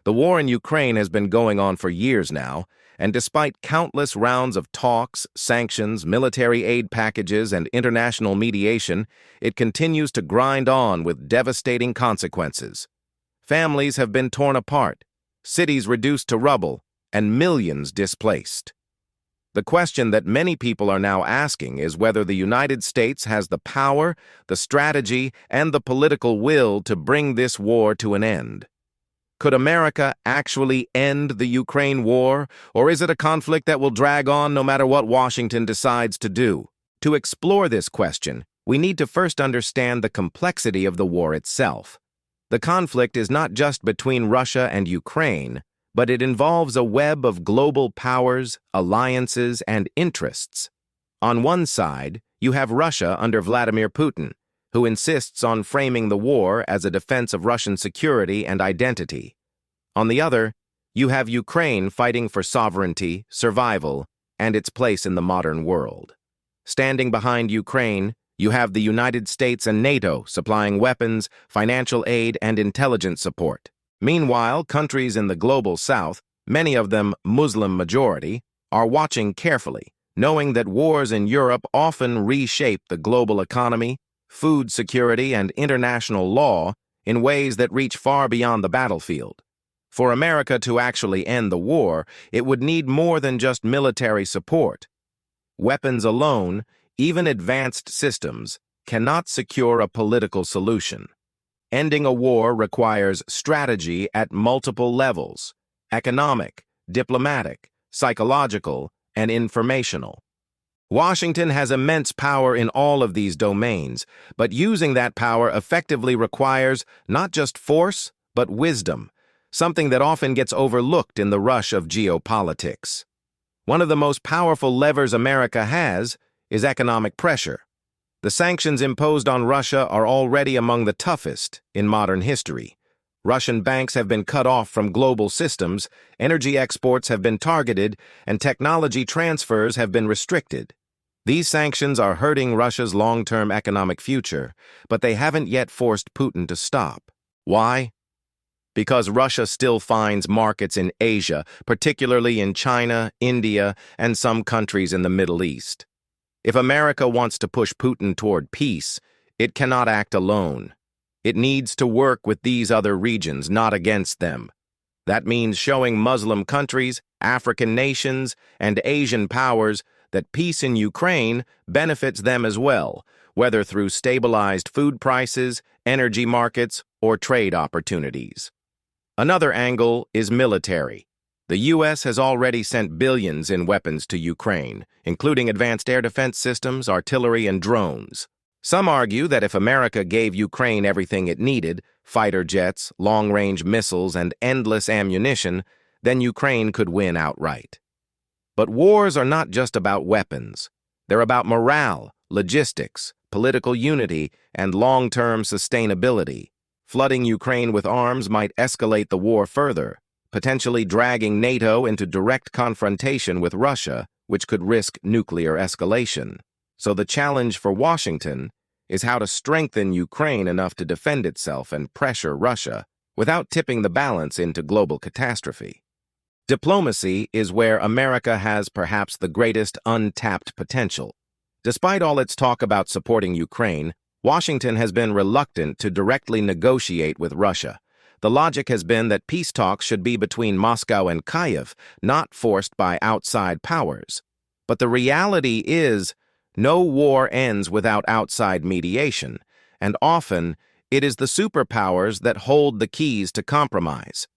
The war in Ukraine has been going on for years now, and despite countless rounds of talks, sanctions, military aid packages, and international mediation, it continues to grind on with devastating consequences. Families have been torn apart, cities reduced to rubble, and millions displaced. The question that many people are now asking is whether the United States has the power, the strategy, and the political will to bring this war to an end. Could America actually end the Ukraine war, or is it a conflict that will drag on no matter what Washington decides to do? To explore this question, we need to first understand the complexity of the war itself. The conflict is not just between Russia and Ukraine, but it involves a web of global powers, alliances, and interests. On one side, you have Russia under Vladimir Putin, who insists on framing the war as a defense of Russian security and identity. On the other, you have Ukraine fighting for sovereignty, survival, and its place in the modern world. Standing behind Ukraine, you have the United States and NATO supplying weapons, financial aid, and intelligence support. Meanwhile, countries in the global south, many of them Muslim majority, are watching carefully, knowing that wars in Europe often reshape the global economy, food security, and international law in ways that reach far beyond the battlefield. For America to actually end the war, it would need more than just military support. Weapons alone, even advanced systems, cannot secure a political solution. Ending a war requires strategy at multiple levels: economic, diplomatic, psychological, and informational. Washington has immense power in all of these domains, but using that power effectively requires not just force, but wisdom, something that often gets overlooked in the rush of geopolitics. One of the most powerful levers America has is economic pressure. The sanctions imposed on Russia are already among the toughest in modern history. Russian banks have been cut off from global systems, energy exports have been targeted, and technology transfers have been restricted. These sanctions are hurting Russia's long-term economic future, but they haven't yet forced Putin to stop. Why? Because Russia still finds markets in Asia, particularly in China, India, and some countries in the Middle East. If America wants to push Putin toward peace, it cannot act alone. It needs to work with these other regions, not against them. That means showing Muslim countries, African nations, and Asian powers that peace in Ukraine benefits them as well, whether through stabilized food prices, energy markets, or trade opportunities. Another angle is military. The U.S. has already sent billions in weapons to Ukraine, including advanced air defense systems, artillery, and drones. Some argue that if America gave Ukraine everything it needed, fighter jets, long-range missiles, and endless ammunition, then Ukraine could win outright. But wars are not just about weapons. They're about morale, logistics, political unity, and long-term sustainability. Flooding Ukraine with arms might escalate the war further, potentially dragging NATO into direct confrontation with Russia, which could risk nuclear escalation. So the challenge for Washington is how to strengthen Ukraine enough to defend itself and pressure Russia without tipping the balance into global catastrophe. Diplomacy is where America has perhaps the greatest untapped potential. Despite all its talk about supporting Ukraine, Washington has been reluctant to directly negotiate with Russia. The logic has been that peace talks should be between Moscow and Kyiv, not forced by outside powers. But the reality is, no war ends without outside mediation, and often it is the superpowers that hold the keys to compromise.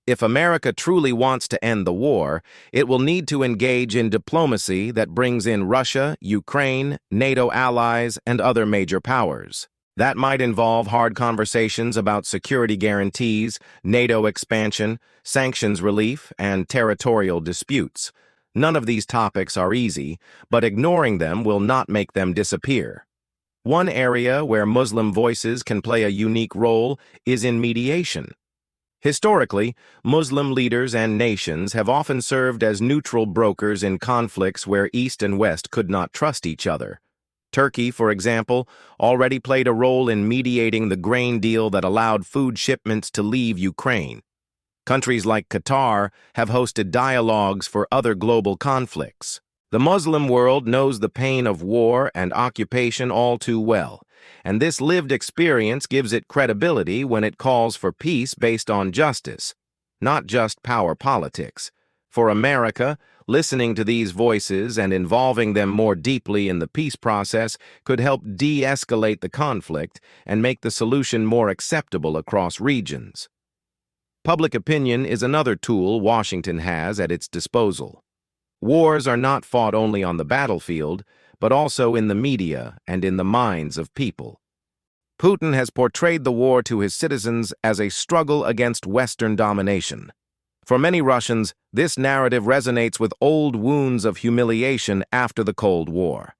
If America truly wants to end the war, it will need to engage in diplomacy that brings in Russia, Ukraine, NATO allies, and other major powers. That might involve hard conversations about security guarantees, NATO expansion, sanctions relief, and territorial disputes. None of these topics are easy, but ignoring them will not make them disappear. One area where Muslim voices can play a unique role is in mediation. Historically, Muslim leaders and nations have often served as neutral brokers in conflicts where East and West could not trust each other. Turkey, for example, already played a role in mediating the grain deal that allowed food shipments to leave Ukraine. Countries like Qatar have hosted dialogues for other global conflicts. The Muslim world knows the pain of war and occupation all too well, and this lived experience gives it credibility when it calls for peace based on justice, not just power politics. For America, listening to these voices and involving them more deeply in the peace process could help de-escalate the conflict and make the solution more acceptable across regions. Public opinion is another tool Washington has at its disposal. Wars are not fought only on the battlefield, but also in the media and in the minds of people. Putin has portrayed the war to his citizens as a struggle against Western domination. For many Russians, this narrative resonates with old wounds of humiliation after the Cold War.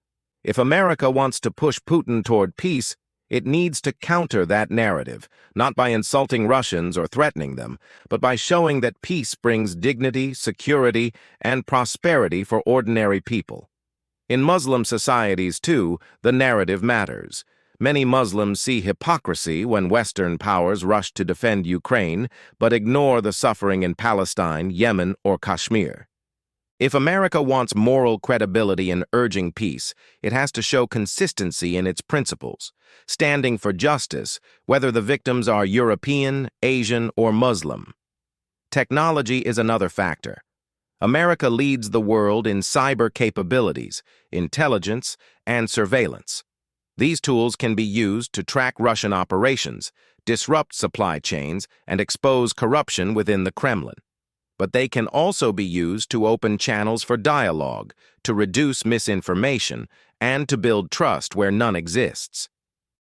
If America wants to push Putin toward peace, it needs to counter that narrative, not by insulting Russians or threatening them, but by showing that peace brings dignity, security, and prosperity for ordinary people. In Muslim societies, too, the narrative matters. Many Muslims see hypocrisy when Western powers rush to defend Ukraine, but ignore the suffering in Palestine, Yemen, or Kashmir. If America wants moral credibility in urging peace, it has to show consistency in its principles, standing for justice, whether the victims are European, Asian, or Muslim. Technology is another factor. America leads the world in cyber capabilities, intelligence, and surveillance. These tools can be used to track Russian operations, disrupt supply chains, and expose corruption within the Kremlin. But they can also be used to open channels for dialogue, to reduce misinformation, and to build trust where none exists.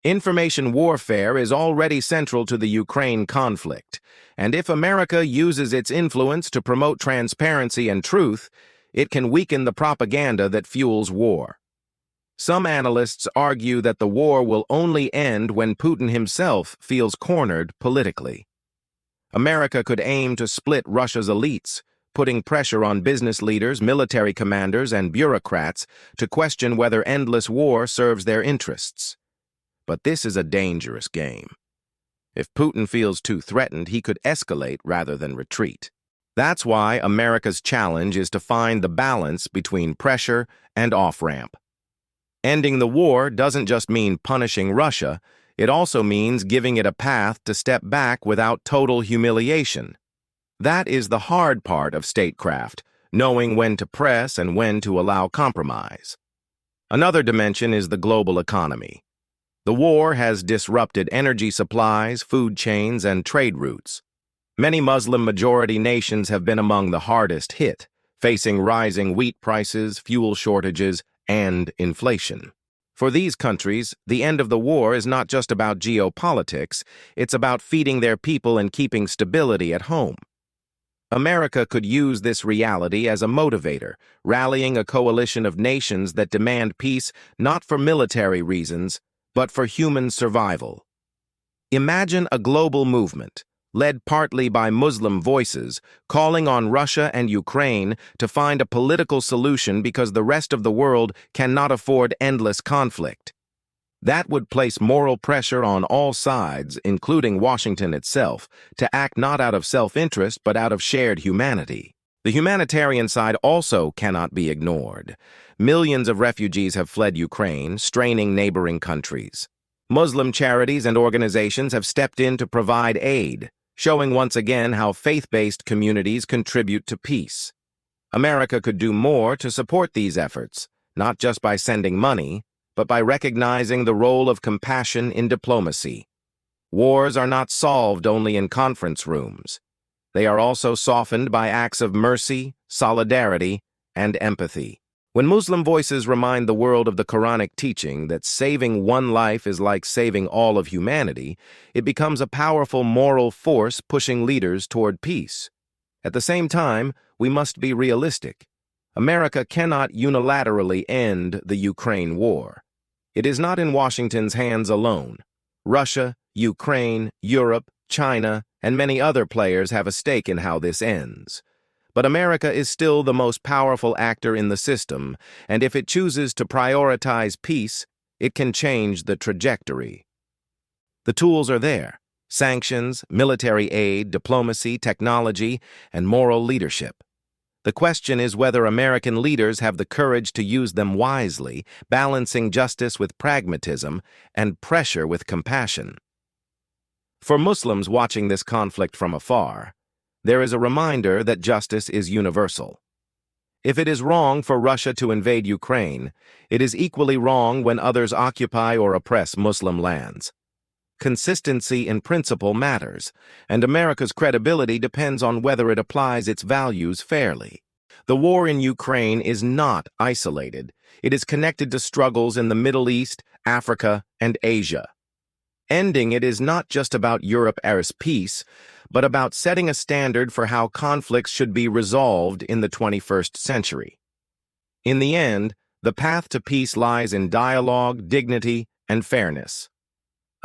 Information warfare is already central to the Ukraine conflict, and if America uses its influence to promote transparency and truth, it can weaken the propaganda that fuels war. Some analysts argue that the war will only end when Putin himself feels cornered politically. America could aim to split Russia's elites, putting pressure on business leaders, military commanders, and bureaucrats to question whether endless war serves their interests. But this is a dangerous game. If Putin feels too threatened, he could escalate rather than retreat. That's why America's challenge is to find the balance between pressure and off-ramp. Ending the war doesn't just mean punishing Russia, it also means giving it a path to step back without total humiliation. That is the hard part of statecraft, knowing when to press and when to allow compromise. Another dimension is the global economy. The war has disrupted energy supplies, food chains, and trade routes. Many Muslim-majority nations have been among the hardest hit, facing rising wheat prices, fuel shortages, and inflation. For these countries, the end of the war is not just about geopolitics, it's about feeding their people and keeping stability at home. America could use this reality as a motivator, rallying a coalition of nations that demand peace not for military reasons, but for human survival. Imagine a global movement, led partly by Muslim voices, calling on Russia and Ukraine to find a political solution because the rest of the world cannot afford endless conflict. That would place moral pressure on all sides, including Washington itself, to act not out of self-interest but out of shared humanity. The humanitarian side also cannot be ignored. Millions of refugees have fled Ukraine, straining neighboring countries. Muslim charities and organizations have stepped in to provide aid, showing once again how faith-based communities contribute to peace. America could do more to support these efforts, not just by sending money, but by recognizing the role of compassion in diplomacy. Wars are not solved only in conference rooms. They are also softened by acts of mercy, solidarity, and empathy. When Muslim voices remind the world of the Quranic teaching that saving one life is like saving all of humanity, it becomes a powerful moral force pushing leaders toward peace. At the same time, we must be realistic. America cannot unilaterally end the Ukraine war. It is not in Washington's hands alone. Russia, Ukraine, Europe, China, and many other players have a stake in how this ends. But America is still the most powerful actor in the system, and if it chooses to prioritize peace, it can change the trajectory. The tools are there. sanctions, military aid, diplomacy, technology, and moral leadership. The question is whether American leaders have the courage to use them wisely, balancing justice with pragmatism and pressure with compassion. For Muslims watching this conflict from afar, there is a reminder that justice is universal. If it is wrong for Russia to invade Ukraine, it is equally wrong when others occupy or oppress Muslim lands. Consistency in principle matters, and America's credibility depends on whether it applies its values fairly. The war in Ukraine is not isolated. It is connected to struggles in the Middle East, Africa, and Asia. Ending it is not just about Europe-Arab peace, but about setting a standard for how conflicts should be resolved in the 21st century. In the end, the path to peace lies in dialogue, dignity, and fairness.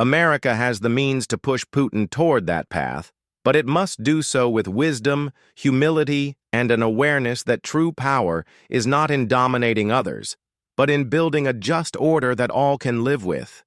America has the means to push Putin toward that path, but it must do so with wisdom, humility, and an awareness that true power is not in dominating others, but in building a just order that all can live with.